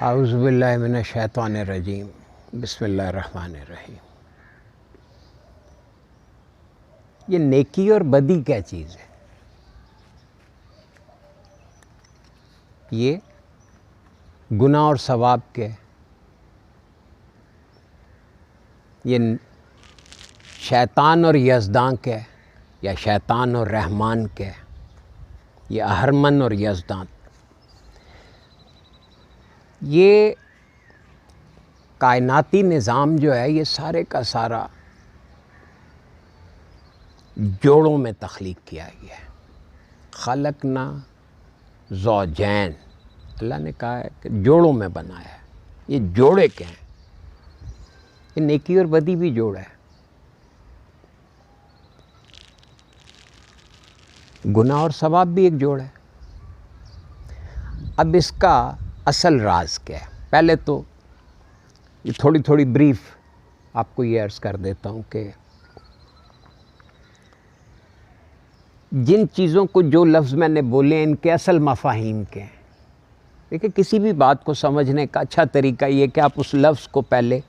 اعوذ باللہ من الشیطان الرجیم بسم اللہ الرحمن الرحیم۔ یہ نیکی اور بدی کیا چیز ہے؟ یہ گناہ اور ثواب کے، یہ شیطان اور یزدان کے، یا شیطان اور رحمان کے، یہ اہرمن اور یزدان۔ یہ کائناتی نظام جو ہے یہ سارے کا سارا جوڑوں میں تخلیق کیا گیا ہے۔ خلقنا زوجین، اللہ نے کہا ہے کہ جوڑوں میں بنایا ہے۔ یہ جوڑے کیا ہیں؟ یہ نیکی اور بدی بھی جوڑ ہے، گناہ اور ثواب بھی ایک جوڑ ہے۔ اب اس کا اصل راز کیا ہے؟ پہلے تو یہ تھوڑی بریف آپ کو یہ عرض کر دیتا ہوں کہ جن چیزوں کو جو لفظ میں نے بولے ان کے اصل مفاہیم کے ہیں۔ دیکھیں، کسی بھی بات کو سمجھنے کا اچھا طریقہ یہ کہ آپ اس لفظ کو پہلے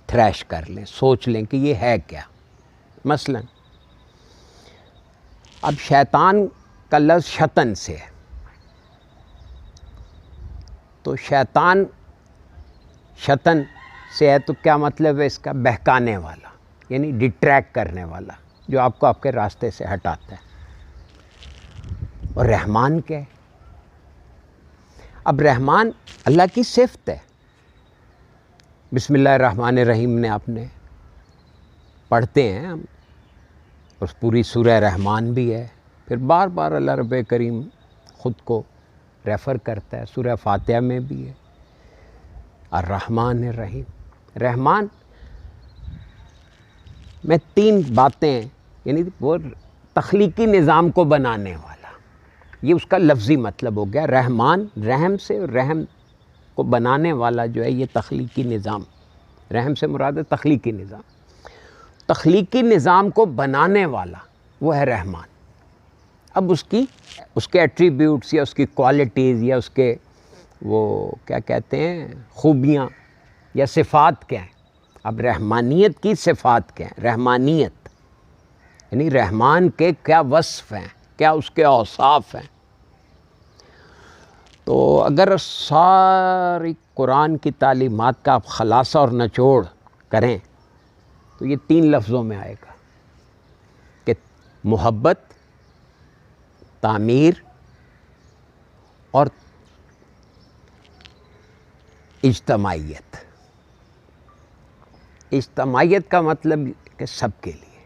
تھریش کر لیں، سوچ لیں کہ یہ ہے کیا۔ مثلا اب شیطان کا لفظ شطن سے ہے، تو شیطان شطن سے ہے تو کیا مطلب ہے اس کا؟ بہکانے والا، یعنی ڈٹریکٹ کرنے والا، جو آپ کو آپ کے راستے سے ہٹاتا ہے۔ اور رحمان کیا ہے؟ اب رحمان اللہ کی صفت ہے۔ بسم اللہ الرحمن الرحیم نے آپ نے پڑھتے ہیں ہم، اور پوری سورہ رحمان بھی ہے، پھر بار بار اللہ رب کریم خود کو ریفر کرتا ہے، سورہ فاتحہ میں بھی ہے، الرحمن الرحیم۔ رحمان میں تین باتیں ہیں، یعنی وہ تخلیقی نظام کو بنانے والا، یہ اس کا لفظی مطلب ہو گیا۔ رحمان رحم سے، اور رحم کو بنانے والا جو ہے یہ تخلیقی نظام، رحم سے مراد ہے تخلیقی نظام۔ تخلیقی نظام کو بنانے والا وہ ہے رحمان۔ اب اس کے ایٹریبیوٹس یا اس کی کوالٹیز یا اس کے وہ کیا کہتے ہیں خوبیاں یا صفات کیا ہیں؟ اب رحمانیت کی صفات کیا ہیں؟ رحمانیت یعنی رحمان کے کیا وصف ہیں، کیا اس کے اوصاف ہیں؟ تو اگر ساری قرآن کی تعلیمات کا آپ خلاصہ اور نچوڑ کریں تو یہ تین لفظوں میں آئے گا کہ محبت، تعمیر اور اجتماعیت۔ اجتماعیت کا مطلب کہ سب کے لیے،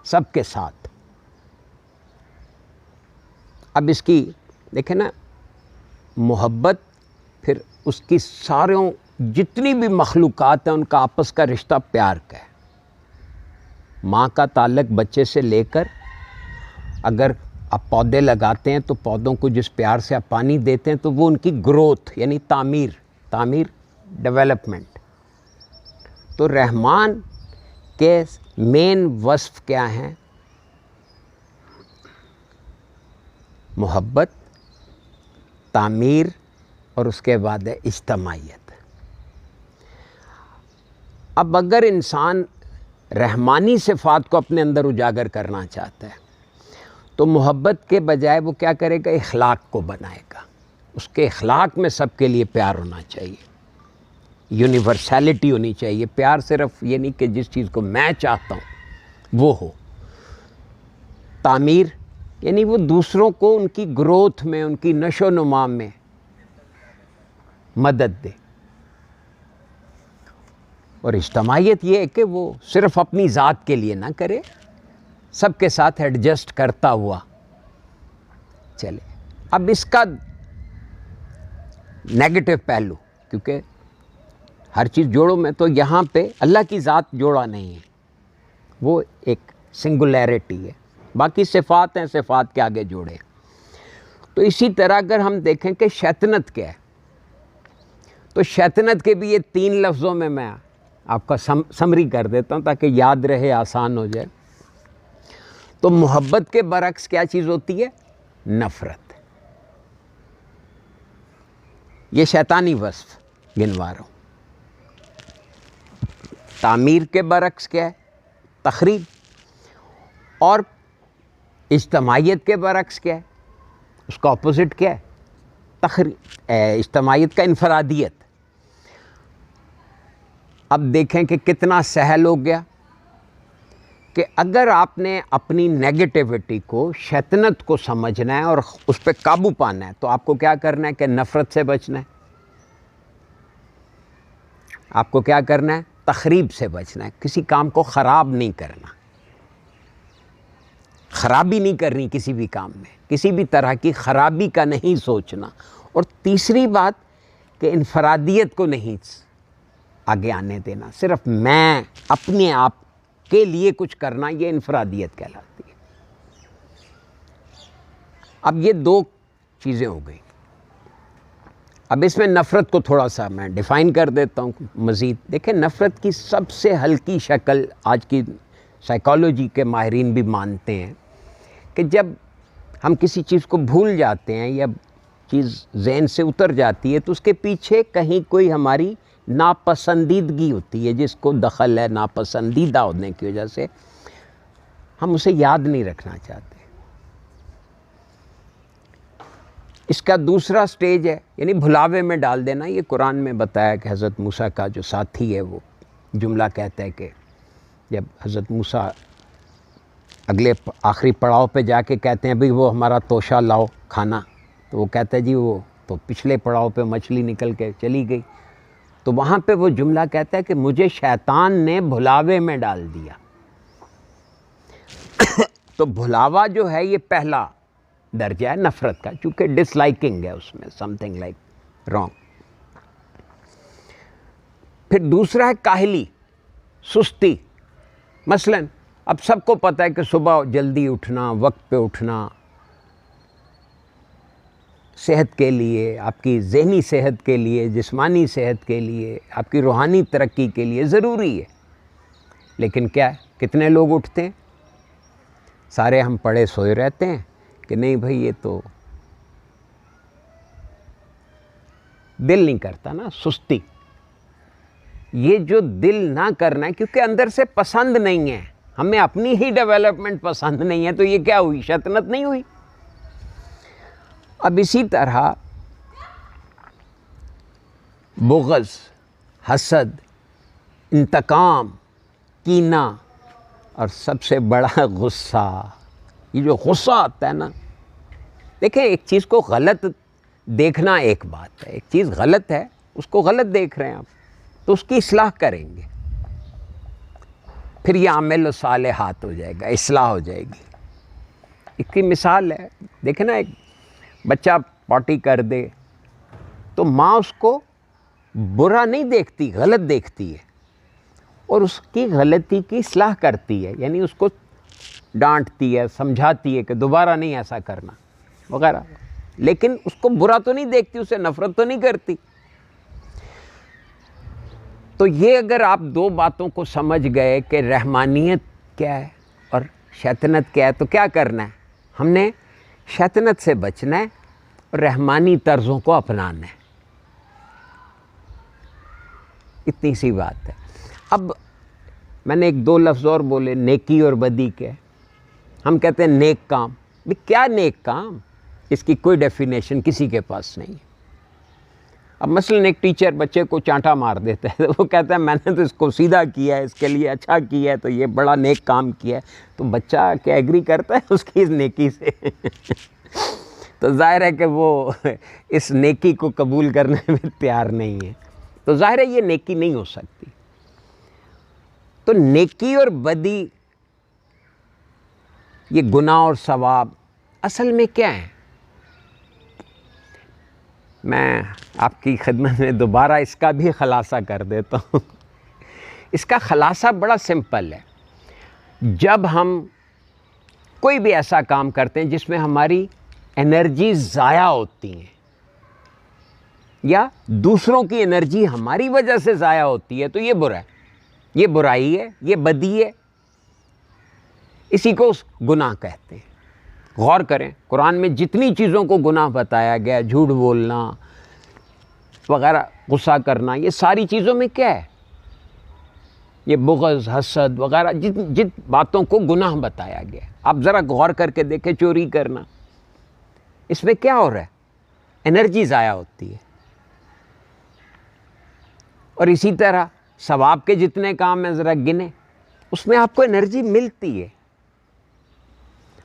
سب کے ساتھ۔ اب اس کی دیکھیں نا، محبت پھر اس کی ساروں جتنی بھی مخلوقات ہیں ان کا آپس کا رشتہ پیار کا ہے۔ ماں کا تعلق بچے سے لے کر، اگر آپ پودے لگاتے ہیں تو پودوں کو جس پیار سے آپ پانی دیتے ہیں تو وہ ان کی گروتھ یعنی تعمیر ڈیولپمنٹ۔ تو رحمان کے مین وصف کیا ہیں؟ محبت، تعمیر اور اس کے بعد ہے اجتماعیت۔ اب اگر انسان رحمانی صفات کو اپنے اندر اجاگر کرنا چاہتا ہے تو محبت کے بجائے وہ کیا کرے گا؟ اخلاق کو بنائے گا۔ اس کے اخلاق میں سب کے لیے پیار ہونا چاہیے، یونیورسیلٹی ہونی چاہیے۔ پیار صرف یہ نہیں کہ جس چیز کو میں چاہتا ہوں وہ ہو۔ تعمیر یعنی وہ دوسروں کو ان کی گروتھ میں، ان کی نشو و نما میں مدد دے۔ اور اجتماعیت یہ ہے کہ وہ صرف اپنی ذات کے لیے نہ کرے، سب کے ساتھ ایڈجسٹ کرتا ہوا چلے۔ اب اس کا نیگیٹو پہلو، کیونکہ ہر چیز جوڑوں میں، تو یہاں پہ اللہ کی ذات جوڑا نہیں ہے، وہ ایک سنگولیرٹی ہے۔ باقی صفات ہیں، صفات کے آگے جوڑے۔ تو اسی طرح اگر ہم دیکھیں کہ شیطنت کیا ہے، تو شیطنت کے بھی یہ تین لفظوں میں آپ کا سمری کر دیتا ہوں تاکہ یاد رہے، آسان ہو جائے۔ تو محبت کے برعکس کیا چیز ہوتی ہے؟ نفرت۔ یہ شیطانی وصف، گنوا رہا ہوں. تعمیر کے برعکس کیا ہے؟ تخریب. اور اجتماعیت کے برعکس کیا ہے؟ اس کا اپوزٹ کیا ہے؟ اجتماعیت کا انفرادیت. اب دیکھیں کہ کتنا سہل ہو گیا کہ اگر آپ نے اپنی نیگیٹیوٹی کو، شیطنت کو سمجھنا ہے اور اس پہ قابو پانا ہے تو آپ کو کیا کرنا ہے کہ نفرت سے بچنا ہے. آپ کو کیا کرنا ہے؟ تخریب سے بچنا ہے. کسی کام کو خراب نہیں کرنا، خرابی نہیں کرنی کسی بھی کام میں، کسی بھی طرح کی خرابی کا نہیں سوچنا. اور تیسری بات کہ انفرادیت کو نہیں آگے آنے دینا. صرف میں اپنے آپ کے لیے کچھ کرنا، یہ انفرادیت کہلاتی ہے. اب یہ دو چیزیں ہو گئی. اب اس میں نفرت کو تھوڑا سا میں ڈیفائن کر دیتا ہوں مزید. دیکھیں نفرت کی سب سے ہلکی شکل آج کی سائیکالوجی کے ماہرین بھی مانتے ہیں کہ جب ہم کسی چیز کو بھول جاتے ہیں یا چیز ذہن سے اتر جاتی ہے تو اس کے پیچھے کہیں کوئی ہماری ناپسندیدگی ہوتی ہے، جس کو دخل ہے ناپسندیدہ ہونے کی وجہ سے ہم اسے یاد نہیں رکھنا چاہتے. اس کا دوسرا سٹیج ہے یعنی بھلاوے میں ڈال دینا. یہ قرآن میں بتایا کہ حضرت موسیٰ کا جو ساتھی ہے وہ جملہ کہتا ہے کہ جب حضرت موسیٰ اگلے آخری پڑاؤ پہ جا کے کہتے ہیں بھئی وہ ہمارا توشہ لاؤ کھانا، تو وہ کہتا ہے جی وہ تو پچھلے پڑاؤ پہ مچھلی نکل کے چلی گئی. تو وہاں پہ وہ جملہ کہتا ہے کہ مجھے شیطان نے بھلاوے میں ڈال دیا. تو بھلاوا جو ہے یہ پہلا درجہ ہے نفرت کا، چونکہ ڈس لائکنگ ہے اس میں، سم تھنگ لائک رانگ. پھر دوسرا ہے کاہلی، سستی. مثلا اب سب کو پتہ ہے کہ صبح جلدی اٹھنا، وقت پہ اٹھنا صحت کے لیے، آپ کی ذہنی صحت کے لیے، جسمانی صحت کے لیے، آپ کی روحانی ترقی کے لیے ضروری ہے. لیکن کیا ہے؟ کتنے لوگ اٹھتے ہیں؟ سارے ہم پڑے سوئے رہتے ہیں کہ نہیں بھئی یہ تو دل نہیں کرتا نا. سستی، یہ جو دل نہ کرنا ہے کیونکہ اندر سے پسند نہیں ہے، ہمیں اپنی ہی ڈیولپمنٹ پسند نہیں ہے، تو یہ کیا ہوئی؟ شیطنت نہیں ہوئی. اب اسی طرح بغض، حسد، انتقام، کینہ اور سب سے بڑا غصہ. یہ جو غصہ آتا ہے نا، دیکھیں ایک چیز کو غلط دیکھنا ایک بات ہے، ایک چیز غلط ہے اس کو غلط دیکھ رہے ہیں آپ تو اس کی اصلاح کریں گے، پھر یہ عمل و صالحات ہو جائے گا، اصلاح ہو جائے گی. اس کی مثال ہے، دیکھیں نا ایک بچہ پارٹی کر دے تو ماں اس کو برا نہیں دیکھتی، غلط دیکھتی ہے اور اس کی غلطی کی اصلاح کرتی ہے، یعنی اس کو ڈانٹتی ہے، سمجھاتی ہے کہ دوبارہ نہیں ایسا کرنا وغیرہ. لیکن اس کو برا تو نہیں دیکھتی، اسے نفرت تو نہیں کرتی. تو یہ اگر آپ دو باتوں کو سمجھ گئے کہ رحمانیت کیا ہے اور شیطنت کیا ہے تو کیا کرنا ہے؟ ہم نے شیطنت سے بچنا ہے اور رحمانی طرزوں کو اپنانا ہے. اتنی سی بات ہے. اب میں نے ایک دو لفظ اور بولے، نیکی اور بدی کے. ہم کہتے ہیں نیک کام، کیا نیک کام؟ اس کی کوئی ڈیفینیشن کسی کے پاس نہیں ہے. اب مثلا ایک ٹیچر بچے کو چانٹا مار دیتا ہے، وہ کہتا ہے میں نے تو اس کو سیدھا کیا ہے، اس کے لیے اچھا کیا ہے، تو یہ بڑا نیک کام کیا ہے. تو بچہ کیا ایگری کرتا ہے اس کی اس نیکی سے؟ تو ظاہر ہے کہ وہ اس نیکی کو قبول کرنے میں تیار نہیں ہے. تو ظاہر ہے یہ نیکی نہیں ہو سکتی. تو نیکی اور بدی، یہ گناہ اور ثواب اصل میں کیا ہے؟ میں آپ کی خدمت میں دوبارہ اس کا بھی خلاصہ کر دیتا ہوں. اس کا خلاصہ بڑا سمپل ہے. جب ہم کوئی بھی ایسا کام کرتے ہیں جس میں ہماری انرجی ضائع ہوتی ہیں یا دوسروں کی انرجی ہماری وجہ سے ضائع ہوتی ہے تو یہ برا ہے، یہ برائی ہے، یہ بدی ہے. اسی کو گناہ کہتے ہیں. غور کریں قرآن میں جتنی چیزوں کو گناہ بتایا گیا، جھوٹ بولنا، وغیرہ غصہ کرنا، یہ ساری چیزوں میں کیا ہے؟ یہ بغض، حسد وغیرہ جن باتوں کو گناہ بتایا گیا ہے، آپ ذرا غور کر کے دیکھیں، چوری کرنا، اس میں کیا ہو رہا ہے؟ انرجی ضائع ہوتی ہے۔ اور اسی طرح ثواب کے جتنے کام ہیں ذرا گنے، اس میں آپ کو انرجی ملتی ہے۔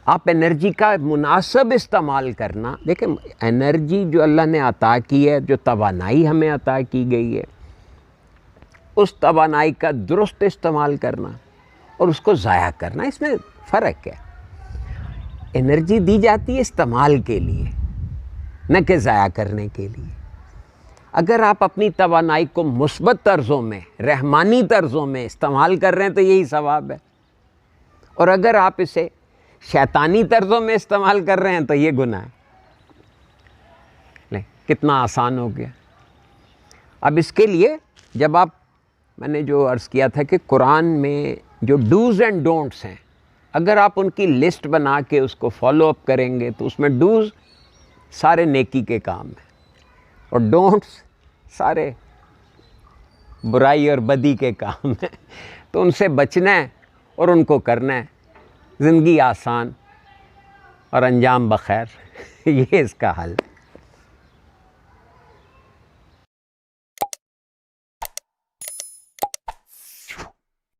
آپ انرجی کا مناسب استعمال کرنا، دیکھیں انرجی جو اللہ نے عطا کی ہے، جو توانائی ہمیں عطا کی گئی ہے، اس توانائی کا درست استعمال کرنا اور اس کو ضائع کرنا، اس میں فرق ہے۔ انرجی دی جاتی ہے استعمال کے لیے، نہ کہ ضائع کرنے کے لیے۔ اگر آپ اپنی توانائی کو مثبت طرزوں میں، رحمانی طرزوں میں استعمال کر رہے ہیں تو یہی ثواب ہے، اور اگر آپ اسے شیطانی طرزوں میں استعمال کر رہے ہیں تو یہ گناہ ہے۔ لیں کتنا آسان ہو گیا۔ اب اس کے لیے جب آپ، میں نے جو عرض کیا تھا کہ قرآن میں جو ڈوز اینڈ ڈونٹس ہیں، اگر آپ ان کی لسٹ بنا کے اس کو فالو اپ کریں گے تو اس میں ڈوز سارے نیکی کے کام ہیں اور ڈونٹس سارے برائی اور بدی کے کام ہیں، تو ان سے بچنا ہے اور ان کو کرنا ہے، زندگی آسان اور انجام بخیر۔ یہ اس کا حل ہے۔